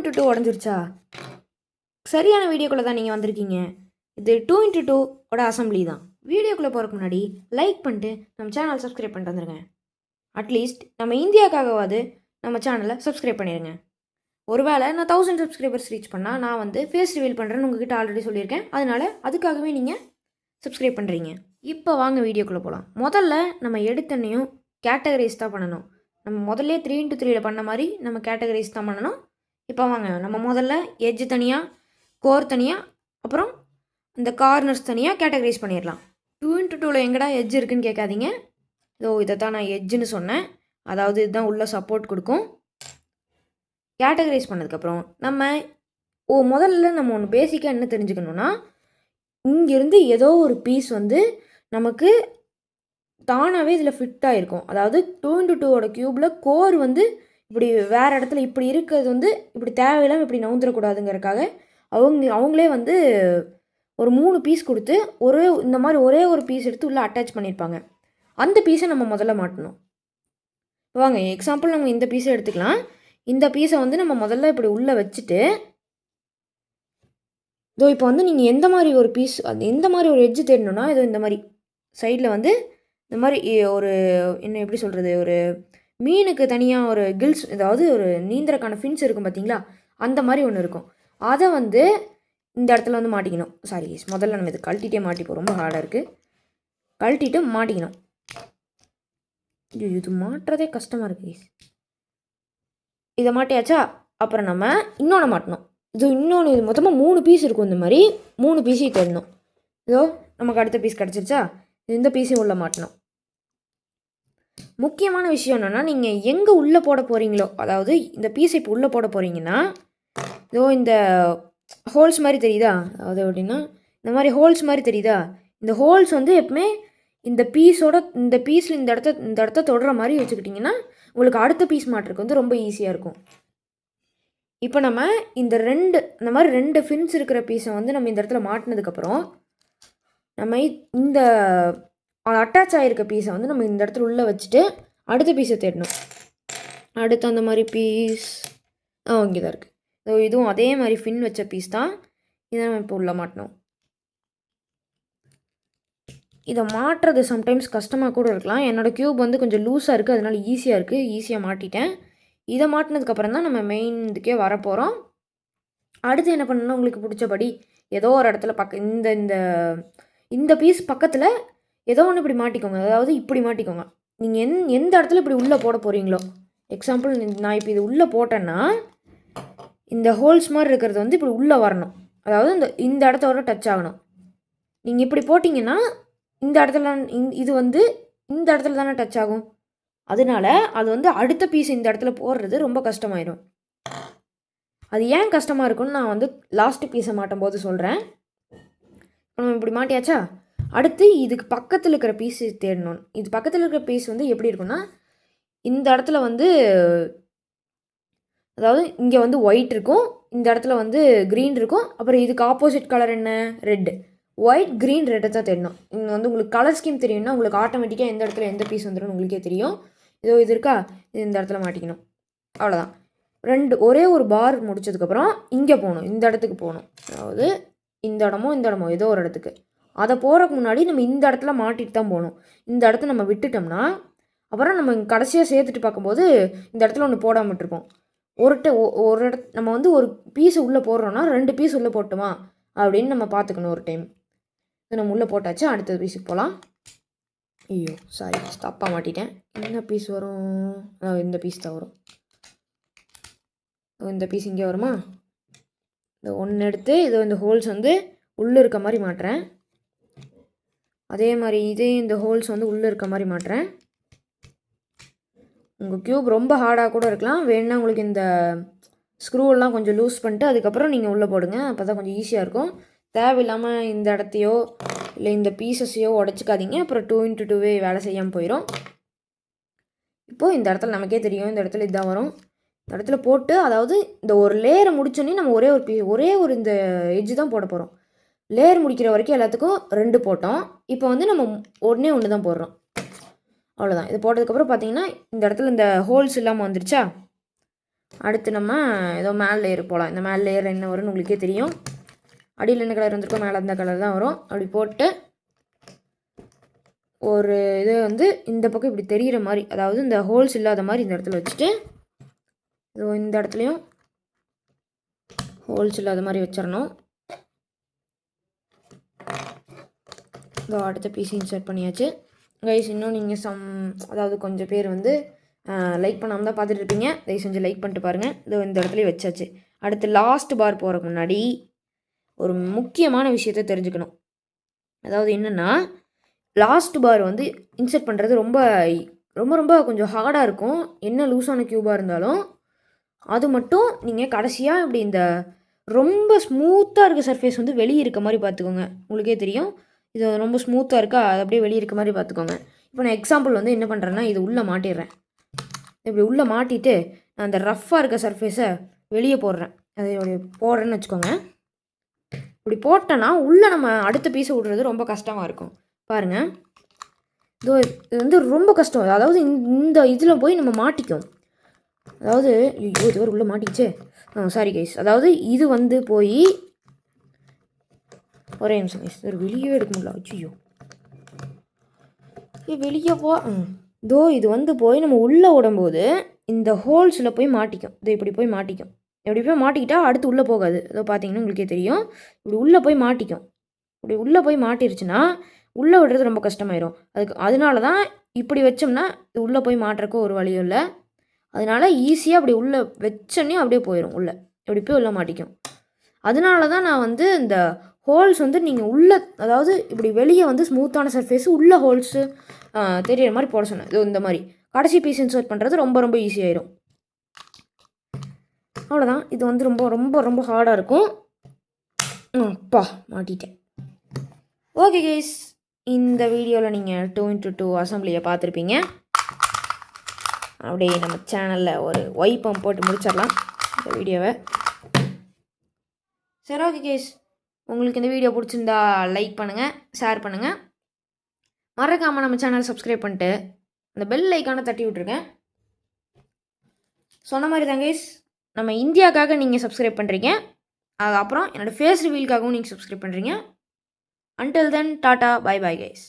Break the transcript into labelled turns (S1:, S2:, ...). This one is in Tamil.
S1: 2x2 உடஞ்சிருச்சா? சரியான வீடியோக்குள்ளே தான் நீங்கள் வந்திருக்கீங்க. இது 2x2 ஓட அசம்பிளி தான். வீடியோக்குள்ளே போகிறதுக்கு முன்னாடி லைக் பண்ணிட்டு நம்ம சேனல் சப்ஸ்கிரைப் பண்ணிட்டு வந்துடுங்க. அட்லீஸ்ட் நம்ம இந்தியாவுக்காகவாது நம்ம சேனலை சப்ஸ்கிரைப் பண்ணிடுங்க. ஒருவேளை நான் 1000 சப்ஸ்கிரைபர்ஸ் ரீச் பண்ணால் நான் வந்து ஃபேஸ் ரிவீல் பண்ணுறேன்னு உங்ககிட்ட ஆல்ரெடி சொல்லியிருக்கேன். அதனால் அதுக்காகவே நீங்கள் சப்ஸ்கிரைப் பண்ணுறீங்க. இப்போ வாங்க வீடியோக்குள்ளே போகலாம். முதல்ல நம்ம எடுத்தனையும் கேட்டகரைஸ் தான் பண்ணணும். நம்ம முதல்ல 3x3 பண்ண மாதிரி நம்ம கேட்டகரைஸ் தான் பண்ணணும். இப்போ வாங்க நம்ம முதல்ல எட்ஜ் தனியாக, கோர் தனியாக, அப்புறம் இந்த கார்னர்ஸ் தனியாக கேட்டகரைஸ் பண்ணிடலாம். 2x2 எங்கடா எட்ஜ் இருக்குதுன்னு கேட்காதீங்க. இதோ இதை தான் நான் எட்ஜுன்னு சொன்னேன். அதாவது இதுதான் உள்ள சப்போர்ட் கொடுக்கும். கேட்டகரைஸ் பண்ணதுக்கப்புறம் நம்ம முதல்ல நம்ம ஒன்று பேசிக்காக என்ன தெரிஞ்சுக்கணுன்னா, இங்கேருந்து ஏதோ ஒரு பீஸ் வந்து நமக்கு தானாகவே இதில் ஃபிட் ஆகிருக்கும். அதாவது 2x2 க்யூப்பில் கோர் வந்து இப்படி வேறு இடத்துல இப்படி இருக்கிறது வந்து இப்படி தேவையில்லாமல் இப்படி நவுந்துடக்கூடாதுங்கிறதுக்காக அவங்களே வந்து ஒரு 3 பீஸ் கொடுத்து இந்த மாதிரி ஒரே ஒரு பீஸ் எடுத்து உள்ளே அட்டாச் பண்ணியிருப்பாங்க. அந்த பீஸை நம்ம முதல்ல மாட்டணும். வாங்க எக்ஸாம்பிள் நம்ம இந்த பீஸை எடுத்துக்கலாம். இந்த பீஸை வந்து நம்ம முதல்ல இப்படி உள்ளே வச்சுட்டு, இதோ இப்போ வந்து நீங்கள் எந்த மாதிரி ஒரு பீஸ் எந்த மாதிரி ஒரு எட்ஜு தேடணுன்னா, இதோ இந்த மாதிரி சைடில் வந்து இந்த மாதிரி ஒரு என்ன எப்படி சொல்கிறது, ஒரு மீனுக்கு தனியாக ஒரு கில்ஸ், அதாவது ஒரு நீந்தறக்கான ஃபின்ஸ் இருக்கும் பார்த்தீங்களா, அந்த மாதிரி ஒன்று இருக்கும். அதை வந்து இந்த இடத்துல வந்து மாட்டிக்கணும். சாரி, முதல்ல நம்ம இது கழட்டிகிட்டே மாட்டிப்போம். ரொம்ப ஹார்டாக இருக்குது. கழட்டிட்டு மாட்டிக்கணும். இது மாட்டுறதே கஷ்டமாக இருக்குது. இதை மாட்டியாச்சா? அப்புறம் நம்ம இன்னொன்று மாட்டணும். இது மொத்தமாக 3 பீஸ் இருக்கும். இந்த மாதிரி 3 பீஸையும் தேடணும். இதோ நமக்கு அடுத்த பீஸ் கிடச்சிருச்சா? இந்த பீஸையும் உள்ளே மாட்டணும். முக்கியமான விஷயம் என்னென்னா, நீங்கள் எங்கே உள்ளே போட போகிறீங்களோ, அதாவது இந்த பீஸை இப்போ உள்ளே போட போகிறீங்கன்னா, இதோ இந்த ஹோல்ஸ் மாதிரி தெரியுதா? அதாவது எப்படின்னா இந்த மாதிரி ஹோல்ஸ் மாதிரி தெரியுதா? இந்த ஹோல்ஸ் வந்து எப்பவுமே இந்த பீஸில் இந்த இடத்த தொடுற மாதிரி வச்சுக்கிட்டிங்கன்னா உங்களுக்கு அடுத்த பீஸ் மாட்டுறதுக்கு வந்து ரொம்ப ஈஸியாக இருக்கும். இப்போ நம்ம இந்த மாதிரி 2 ஃபின்ஸ் இருக்கிற பீஸை வந்து நம்ம இந்த இடத்துல மாட்டினதுக்கப்புறம் நம்ம இந்த அட்டாச் ஆகிருக்க பீஸை வந்து நம்ம இந்த இடத்துல உள்ளே வச்சுட்டு அடுத்த பீஸை தேடணும். அடுத்து அந்த மாதிரி பீஸ் இங்கே தான் இருக்குது. இதுவும் அதே மாதிரி ஃபின் வச்ச பீஸ் தான். இதை நம்ம இப்போ உள்ளே மாட்டணும். இதை மாட்டுறது சம்டைம்ஸ் கஷ்டமாக கூட இருக்கலாம். என்னோடய க்யூப் வந்து கொஞ்சம் லூஸாக இருக்குது, அதனால ஈஸியாக இருக்குது. ஈஸியாக மாட்டிட்டேன். இதை மாட்டினதுக்கப்புறம் தான் நம்ம மெயின் இதுக்கே வரப்போகிறோம். அடுத்து என்ன பண்ணணும்னா, உங்களுக்கு பிடிச்சபடி ஏதோ ஒரு இடத்துல இந்த பீஸ் பக்கத்தில் ஏதோ ஒன்று இப்படி மாட்டிக்கோங்க. அதாவது இப்படி மாட்டிக்கோங்க. நீங்கள் எந்த இடத்துல இப்படி உள்ளே போட போகிறீங்களோ, எக்ஸாம்பிள் நான் இப்போ இது உள்ளே போட்டேன்னா இந்த ஹோல்ஸ் மாதிரி இருக்கிறது வந்து இப்படி உள்ளே வரணும். அதாவது இந்த இடத்தோட டச் ஆகணும். நீங்கள் இப்படி போட்டிங்கன்னா இந்த இடத்துல இது வந்து இந்த இடத்துல தானே டச் ஆகும். அதனால அது வந்து அடுத்த பீஸ் இந்த இடத்துல போடுறது ரொம்ப கஷ்டமாயிடும். அது ஏன் கஷ்டமாக இருக்குன்னு நான் வந்து லாஸ்ட்டு பீஸை மாட்டும் போது சொல்கிறேன். நம்ம இப்படி மாட்டியாச்சா? அடுத்து இதுக்கு பக்கத்தில் இருக்கிற பீஸ் தேடணும். இது பக்கத்தில் இருக்கிற பீஸ் வந்து எப்படி இருக்குன்னா, இந்த இடத்துல வந்து அதாவது இங்கே வந்து ஒயிட் இருக்கும், இந்த இடத்துல வந்து க்ரீன் இருக்கும், அப்புறம் இதுக்கு ஆப்போசிட் கலர் என்ன, ரெட்டு. ஒயிட், க்ரீன், ரெட்டை தான் தேடணும். இங்கே வந்து உங்களுக்கு கலர் ஸ்கீம் தெரியும்னா உங்களுக்கு ஆட்டோமேட்டிக்காக எந்த இடத்துல எந்த பீஸ் வந்துடும் உங்களுக்கே தெரியும். இது இருக்கா, இது இந்த இடத்துல மாட்டிக்கணும். அவ்வளோதான். ஒரே ஒரு பார் முடிச்சதுக்கப்புறம் இங்கே போகணும், இந்த இடத்துக்கு போகணும். அதாவது இந்த இடமோ ஏதோ ஒரு இடத்துக்கு. அதை போகிறதுக்கு முன்னாடி நம்ம இந்த இடத்துல மாட்டிட்டு தான் போகணும். இந்த இடத்த நம்ம விட்டுட்டோம்னா அப்புறம் நம்ம கடைசியாக சேர்த்துட்டு பார்க்கும்போது இந்த இடத்துல ஒன்று போடாமல் விட்டுருப்போம். நம்ம வந்து ஒரு பீஸ் உள்ளே போடுறோன்னா 2 பீஸ் உள்ளே போட்டோமா அப்படின்னு நம்ம பார்த்துக்கணும் ஒரு டைம். இது நம்ம உள்ளே போட்டாச்சு. அடுத்த பீஸுக்கு போகலாம். ஐயோ சாரி, தப்பாக மாட்டிட்டேன். என்ன பீஸ் வரும்? இந்த பீஸ் தான் வரும். இந்த பீஸ் இங்கே வருமா? இந்த ஒன்று எடுத்து இந்த ஹோல்ஸ் வந்து உள்ளே இருக்க மாதிரி மாட்டுறேன். அதே மாதிரி இந்த ஹோல்ஸ் வந்து உள்ளே இருக்க மாதிரி மாட்டுறேன். உங்கள் க்யூப் ரொம்ப ஹார்டாக கூட இருக்கலாம். வேணுன்னா உங்களுக்கு இந்த ஸ்க்ரூவெல்லாம் கொஞ்சம் லூஸ் பண்ணிட்டு அதுக்கப்புறம் நீங்கள் உள்ளே போடுங்க. அப்போ தான் கொஞ்சம் ஈஸியாக இருக்கும். தேவையில்லாமல் இந்த இடத்தையோ இல்லை இந்த பீசஸையோ உடச்சிக்காதீங்க. அப்புறம் 2x2 வேலை செய்யாமல் போயிடும். இப்போது இந்த இடத்துல நமக்கே தெரியும், இந்த இடத்துல இதுதான் வரும். இந்த இடத்துல போட்டு, அதாவது இந்த ஒரு லேயரை முடிச்சோன்னே நம்ம ஒரே ஒரு இந்த எட்ஜு தான் போட போகிறோம். லேயர் முடிக்கிற வரைக்கும் எல்லாத்துக்கும் 2 போட்டோம். இப்போ வந்து நம்ம ஒன்று தான் போடுறோம். அவ்வளோதான். இது போட்டதுக்கப்புறம் பார்த்தீங்கன்னா இந்த இடத்துல இந்த ஹோல்ஸ் இல்லாமல் வந்துருச்சா? அடுத்து நம்ம ஏதோ மேல் லேயர் போகலாம். இந்த மேல் லேயர் என்ன வரும்னு உங்களுக்கே தெரியும். அடியில் என்ன கலர் வந்திருக்கோ மேலே அந்த கலர் தான் வரும். அப்படி போட்டு ஒரு இது வந்து இந்த பக்கம் இப்படி தெரிகிற மாதிரி, அதாவது இந்த ஹோல்ஸ் இல்லாத மாதிரி இந்த இடத்துல வச்சுட்டு இந்த இடத்துலையும் ஹோல்ஸ் இல்லாத மாதிரி வச்சிடணும். இதோ அடுத்த பீஸ் இன்சர்ட் பண்ணியாச்சு கைஸ். இன்னும் நீங்கள் அதாவது கொஞ்சம் பேர் வந்து லைக் பண்ணாமல் தான் பார்த்துட்டு இருப்பீங்க. தயவு செஞ்சு லைக் பண்ணிட்டு பாருங்கள். இதோ இந்த இடத்துலையும் வச்சாச்சு. அடுத்து லாஸ்ட் பார் போகிறதுக்கு முன்னாடி ஒரு முக்கியமான விஷயத்த தெரிஞ்சுக்கணும். அதாவது என்னென்னா, லாஸ்ட் பார் வந்து இன்சர்ட் பண்ணுறது ரொம்ப ரொம்ப ரொம்ப கொஞ்சம் ஹார்டாக இருக்கும். என்ன லூஸான க்யூபாக இருந்தாலும் அது மட்டும் நீங்கள் கடைசியாக இப்படி இந்த ரொம்ப ஸ்மூத்தாக இருக்க சர்ஃபேஸ் வந்து வெளியே இருக்க மாதிரி பார்த்துக்கோங்க. உங்களுக்கே தெரியும் இது ரொம்ப ஸ்மூத்தாக இருக்கா, அது அப்படியே வெளியே இருக்க மாதிரி பார்த்துக்கோங்க. இப்போ நான் எக்ஸாம்பிள் வந்து என்ன பண்ணுறேன்னா, இது உள்ளே மாட்டிடுறேன். இப்படி உள்ளே மாட்டிட்டு நான் அந்த ரஃப்பாக இருக்க சர்ஃபேஸை வெளியே போடுறேன். அதை போடுறேன்னு வச்சுக்கோங்க. இப்படி போட்டேன்னா உள்ளே நம்ம அடுத்த பீஸை விடுறது ரொம்ப கஷ்டமாக இருக்கும். பாருங்கள், இதோ இது வந்து ரொம்ப கஷ்டம். அதாவது இந்த இதில் போய் நம்ம மாட்டிக்கும். அதாவது ஐயோ இது உள்ளே மாட்டிச்சே. Sorry guys. அதாவது இது வந்து போய் ஒரே நிமிஷம் கைஸ், ஒரு வெளியே எடுக்க முடியல. ஐயோ வெளியே இதோ இது வந்து போய் நம்ம உள்ளே ஓடும்போது இந்த ஹோல்ஸில் போய் மாட்டிக்கும். இது இப்படி போய் மாட்டிக்கும். இப்படி போய் மாட்டிக்கிட்டால் அடுத்து உள்ளே போகாது. இதோ பார்த்தீங்கன்னா உங்களுக்கே தெரியும். இப்படி உள்ளே போய் மாட்டிக்கும். இப்படி உள்ளே போய் மாட்டிருச்சுன்னா உள்ளே விடுறது ரொம்ப கஷ்டமாயிரும். அதனால தான் இப்படி வச்சோம்னா இது உள்ளே போய் மாட்டுறக்கும் ஒரு வழியும் இல்லை. அதனால ஈஸியாக அப்படி உள்ளே வச்சோன்னே அப்படியே போயிடும். உள்ளே இப்படி போய் உள்ளே மாட்டிக்கும். அதனால தான் நான் வந்து இந்த ஹோல்ஸ் வந்து நீங்கள் உள்ளே, அதாவது இப்படி வெளியே வந்து ஸ்மூத்தான சர்ஃபேஸு உள்ளே ஹோல்ஸு தெரியிற மாதிரி போட சொன்னேன். இது இந்த மாதிரி கடைசி பீஸ் இன்சர்ட் பண்ணுறது ரொம்ப ரொம்ப ஈஸியாயிரும். அவ்வளோதான். இது வந்து ரொம்ப ரொம்ப ரொம்ப ஹார்டாக இருக்கும். மாட்டிட்டேன். ஓகே கைஸ், இந்த வீடியோவில் நீங்கள் 2x2 அசம்பிளியை பார்த்துருப்பீங்க. அப்படியே நம்ம சேனலில் ஒரு ஒய் பம்ப் போட்டு முடிச்சிடலாம் இந்த வீடியோவை. சரி ஓகே கைஸ், உங்களுக்கு இந்த வீடியோ பிடிச்சிருந்தா லைக் பண்ணுங்கள், ஷேர் பண்ணுங்கள். மறக்காமல் நம்ம சேனல் சப்ஸ்கிரைப் பண்ணிட்டு அந்த பெல் ஐக்கானை தட்டி விட்ருக்கேன். சொன்ன மாதிரி தான் கைஸ், நம்ம இந்தியாவுக்காக நீங்கள் சப்ஸ்கிரைப் பண்ணுறீங்க. அதுக்கப்புறம் என்னோடய ஃபேஸ் ரிவீலுக்காகவும் நீங்கள் சப்ஸ்கிரைப் பண்ணுறீங்க. Until then, Tata, bye bye guys.